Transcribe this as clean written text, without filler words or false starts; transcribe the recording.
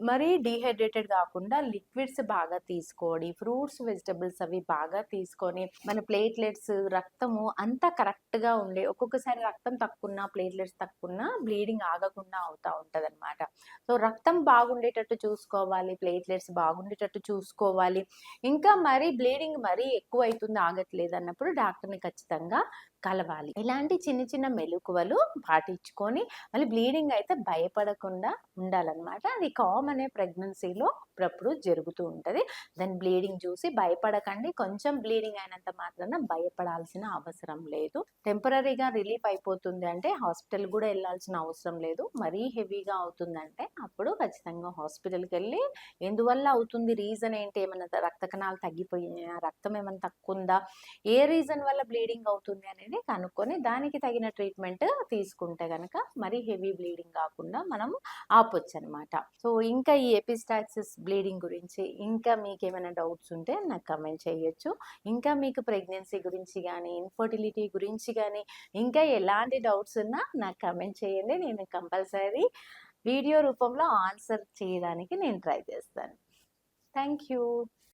మరీ డీహైడ్రేటెడ్ కాకుండా లిక్విడ్స్ బాగా తీసుకోండి, ఫ్రూట్స్ వెజిటబుల్స్ అవి బాగా తీసుకొని మన ప్లేట్లెట్స్ రక్తము అంతా కరెక్ట్గా ఉండే, ఒక్కొక్కసారి రక్తం తక్కువ ప్లేట్లెట్స్ తక్కువ బ్లీడింగ్ ఆగకుండా అవుతా ఉంటుంది అనమాట. సో రక్తం బాగుండేటట్టు చూసుకోవాలి, ప్లేట్లెట్స్ బాగుండేటట్టు చూసుకోవాలి. ఇంకా మరీ బ్లీడింగ్ మరీ ఎక్కువ అవుతుంది ఆగట్లేదు అన్నప్పుడు డాక్టర్ని ఖచ్చితంగా కలవాలి. ఇలాంటి చిన్న చిన్న మెలకువలు పాటించుకొని మళ్ళీ బ్లీడింగ్ అయితే భయపడకుండా ఉండాలన్నమాట. అది కామనే ప్రెగ్నెన్సీలో అప్పుడప్పుడు జరుగుతూ ఉంటుంది. దాని బ్లీడింగ్ చూసి భయపడకండి. కొంచెం బ్లీడింగ్ అయినంత మాత్రాన భయపడాల్సిన అవసరం లేదు. టెంపరరీగా రిలీఫ్ అయిపోతుంది అంటే హాస్పిటల్ కూడా వెళ్ళాల్సిన అవసరం లేదు. మరీ హెవీగా అవుతుందంటే అప్పుడు ఖచ్చితంగా హాస్పిటల్కి వెళ్ళి ఎందువల్ల అవుతుంది, రీజన్ ఏంటి, ఏమైనా రక్త కణాలు తగ్గిపోయినాయా, రక్తం ఏమైనా తక్కువ ఉందా, ఏ రీజన్ వల్ల బ్లీడింగ్ అవుతుంది అనేది కనుక్కొని దానికి తగిన ట్రీట్మెంట్ తీసుకుంటే గనక మరీ హెవీ బ్లీడింగ్ కాకుండా మనం ఆపొచ్చు అనమాట. సో ఇంకా ఈ ఎపిస్టాక్సిస్ బ్లీడింగ్ గురించి ఇంకా మీకు ఏమైనా డౌట్స్ ఉంటే నాకు కమెంట్ చేయొచ్చు. ఇంకా మీకు ప్రెగ్నెన్సీ గురించి కానీ ఇన్ఫర్టిలిటీ గురించి కానీ ఇంకా ఎలాంటి డౌట్స్ ఉన్నా నాకు కమెంట్ చేయండి. నేను కంపల్సరీ వీడియో రూపంలో ఆన్సర్ చేయడానికి నేను ట్రై చేస్తాను. Thank you.